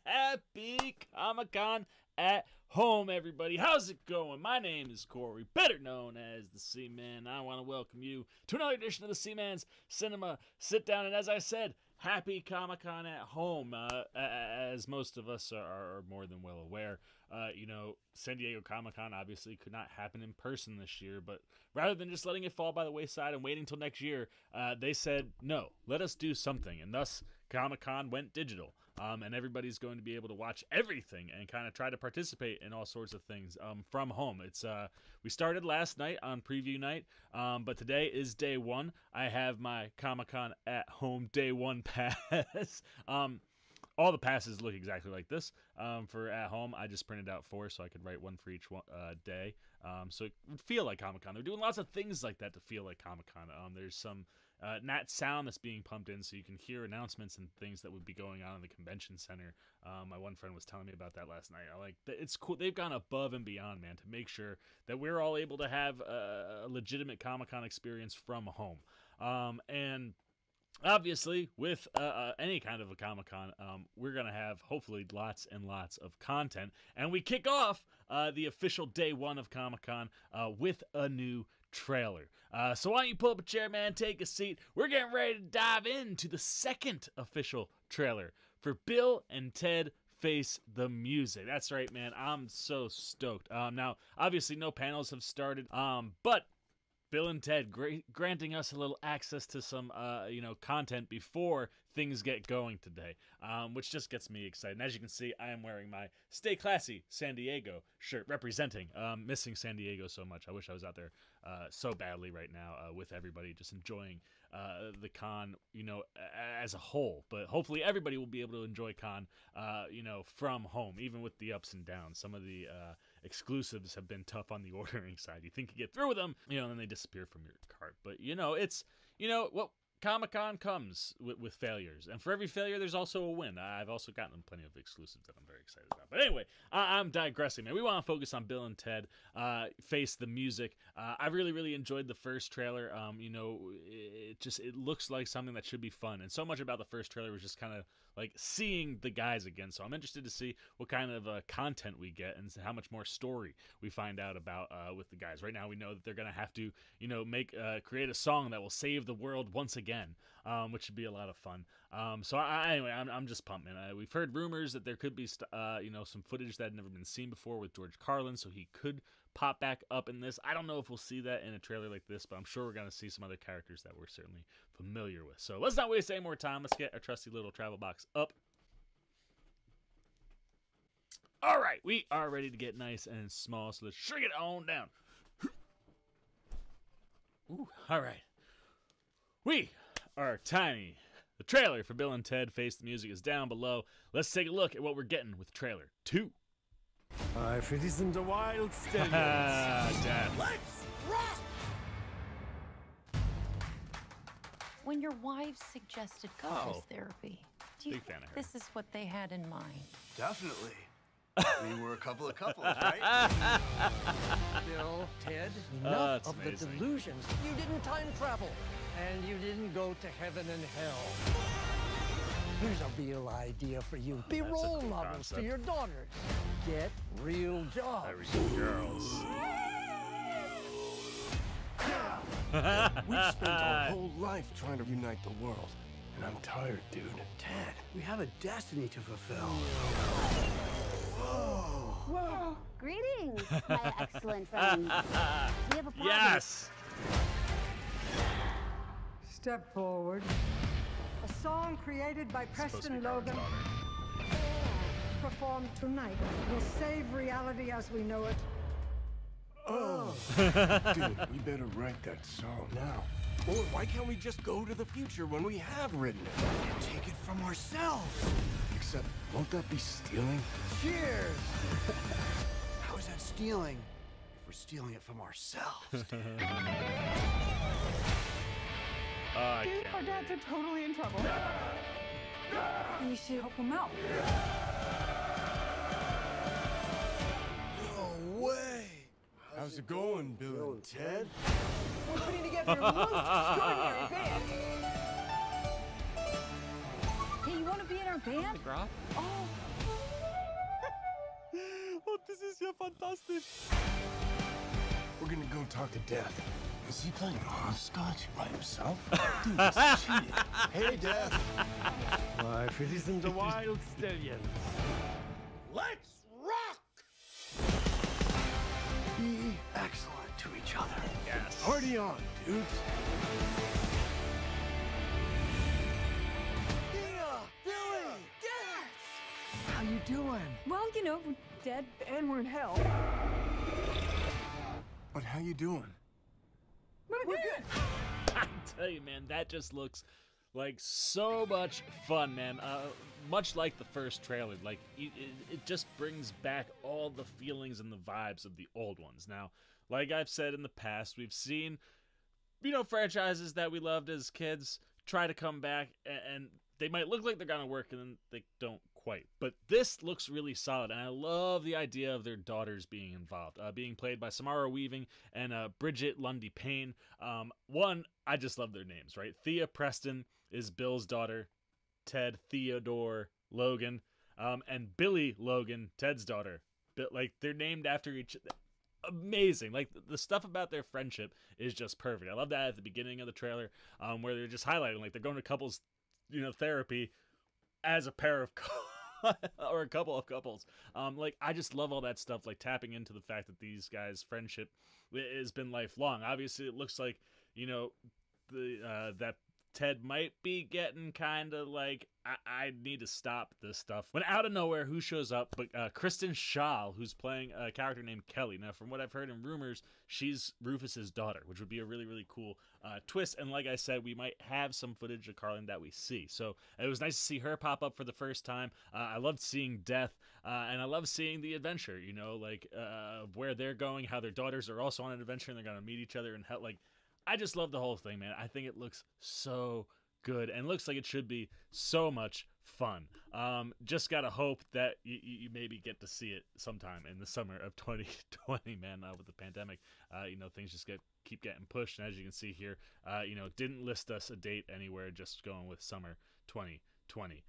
Happy Comic-Con at home, everybody. How's it going? My name is Corey, better known as the C-Man. I want to welcome you to another edition of the C-Man's Cinema Sit Down. And as I said, happy Comic-Con at home. As most of us are more than well aware, San Diego Comic-Con obviously could not happen in person this year, but rather than just letting it fall by the wayside and waiting till next year, they said, no, let us do something. And thus, Comic-Con went digital, and everybody's going to be able to watch everything and kind of try to participate in all sorts of things from home. It's we started last night on preview night, but today is day one. I have my Comic-Con at home day one pass. All the passes look exactly like this. For at home, I just printed out 4 so I could write one for each day. So it would feel like Comic-Con. They're doing lots of things like that to feel like Comic-Con. There's some Nat sound that's being pumped in so you can hear announcements and things that would be going on in the convention center. My one friend was telling me about that last night. It's cool. They've gone above and beyond, man, to make sure that we're all able to have a legitimate Comic-Con experience from home. And obviously, with any kind of a Comic-Con, we're going to have, hopefully, lots and lots of content. And we kick off the official day one of Comic-Con with a new trailer. So why don't you pull up a chair, man, take a seat. We're getting ready to dive into the second official trailer for Bill and Ted Face the Music. That's right, man. I'm so stoked. Now, obviously, no panels have started, but Bill and Ted granting us a little access to some, content before things get going today, which just gets me excited. And as you can see, I am wearing my Stay Classy San Diego shirt, representing, missing San Diego so much. I wish I was out there so badly right now with everybody, just enjoying the con, as a whole. But hopefully everybody will be able to enjoy con, from home, even with the ups and downs. Some of the exclusives have been tough on the ordering side. You think you get through with them, and then they disappear from your cart. But Comic-Con comes with failures, and for every failure, there's also a win. I've also gotten plenty of exclusives that I'm very excited about. But anyway, I'm digressing, man. We want to focus on Bill and Ted Face the Music. I really, really enjoyed the first trailer. It looks like something that should be fun, and so much about the first trailer was just kind of like seeing the guys again. So I'm interested to see what kind of content we get and how much more story we find out about with the guys. Right now, we know that they're going to have to, create a song that will save the world once again, which should be a lot of fun. Anyway, I'm just pumped, man. We've heard rumors that there could be, some footage that had never been seen before with George Carlin, so he could pop back up in this. I don't know if we'll see that in a trailer like this, but I'm sure we're going to see some other characters that we're certainly familiar with. So let's not waste any more time. Let's get our trusty little travel box up. All right, we are ready to get nice and small, so let's shrink it on down. Ooh, all right. We are tiny. The trailer for Bill and Ted Face the Music is down below. Let's take a look at what we're getting with trailer 2. If it isn't a wild stallion. Dad. Let's rock! When your wife suggested couples therapy, do you Big fan think of her. this is what they had in mind? Definitely. We were a couple of couples, right? Bill, Ted, enough that's of amazing. the delusions. You didn't time travel, and you didn't go to heaven and hell. Here's a real idea for you. Be That's a cool models concept. to your daughters. Get real jobs. Every girls. We've spent our whole life trying to unite the world. And I'm tired, dude. Ted, we have a destiny to fulfill. Whoa! Greetings, my excellent friends. We have a problem. Yes! Step forward. A song created by Supposed to be Preston Carlin's Logan, daughter. performed tonight, will save reality as we know it. Dude, we better write that song now. Or why can't we just go to the future when we have written it? And take it from ourselves. Except, won't that be stealing? Cheers! How is that stealing if we're stealing it from ourselves? I Our dads are totally in trouble. We should help them out. No way! How's it going, Bill and Ted? We're putting together a most extraordinary band. Hey, you want to be in our band? Rob? Oh, Das ist ja fantastisch. We're gonna go talk to Death. Is he playing hopscotch by himself? Dude, this is cheating. Hey, Death. Life isn't a wild stallion. Let's rock! Be excellent to each other. Yes. Party on, dudes. How you doing? Well, you know, we're dead and we're in hell. But how you doing? We're good. I tell you, man, that just looks like so much fun, man. Much like the first trailer, like it just brings back all the feelings and the vibes of the old ones. Now, like I've said in the past, we've seen, you know, franchises that we loved as kids try to come back, and they might look like they're gonna work, and then they don't quite. But this looks really solid, and I love the idea of their daughters being involved, being played by Samara Weaving and Bridget Lundy Payne. One, I just love their names, right? Thea Preston is Bill's daughter, Ted Theodore Logan, and Billy Logan, Ted's daughter. Like, they're named after each other. Amazing. Like, the stuff about their friendship is just perfect. I love that at the beginning of the trailer, where they're just highlighting, like, they're going to couples, you know, therapy as a pair of or a couple of couples. Like, I just love all that stuff, like tapping into the fact that these guys' friendship has been lifelong. Obviously, it looks like, you know, that Ted might be getting kind of like, I need to stop this stuff. When out of nowhere, who shows up but Kristen Schaal, who's playing a character named Kelly. Now, from what I've heard in rumors, she's Rufus's daughter, which would be a really, really cool twist. And like I said, we might have some footage of Carlin that we see. So it was nice to see her pop up for the first time. I loved seeing Death, and I love seeing the adventure, you know, like where they're going, how their daughters are also on an adventure, and they're going to meet each other and help. Like, I just love the whole thing, man. I think it looks so good and looks like it should be so much fun. Just gotta hope that you maybe get to see it sometime in the summer of 2020, man. With the pandemic, you know, things just keep getting pushed, and as you can see here, you know, didn't list us a date anywhere, just going with summer 2020.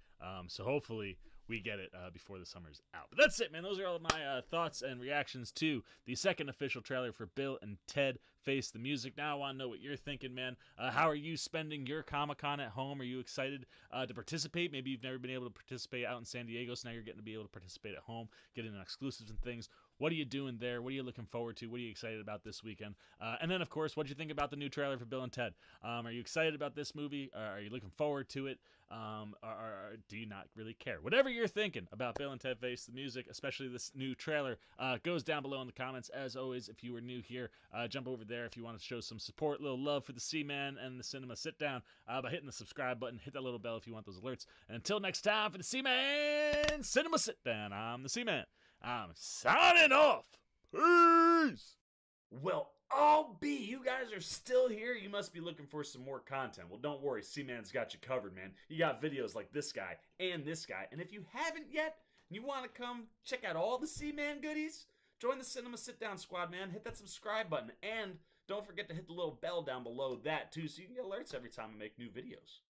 So hopefully we get it before the summer's out. But that's it, man. Those are all of my thoughts and reactions to the second official trailer for Bill and Ted Face the Music. Now I want to know what you're thinking, man. How are you spending your Comic-Con at home? Are you excited to participate? Maybe you've never been able to participate out in San Diego, so now you're getting to be able to participate at home, getting exclusives and things. What are you doing there? What are you looking forward to? What are you excited about this weekend? And then, of course, what do you think about the new trailer for Bill and Ted? Are you excited about this movie? Are you looking forward to it? Or do you not really care? Whatever you're thinking about Bill and Ted Face the Music, especially this new trailer, goes down below in the comments. As always, if you were new here, jump over there if you want to show some support, a little love for the C-Man and the Cinema Sit-Down by hitting the subscribe button. Hit that little bell if you want those alerts. And until next time, for the C-Man Cinema Sit-Down, I'm the C-Man. I'm signing off. Peace. Well, I'll be. You guys are still here. You must be looking for some more content. Well, don't worry. C-Man's got you covered, man. You got videos like this guy and this guy. And if you haven't yet, and you want to come check out all the C-Man goodies, join the Cinema Sit-Down squad, man. Hit that subscribe button. And don't forget to hit the little bell down below that, too, so you can get alerts every time I make new videos.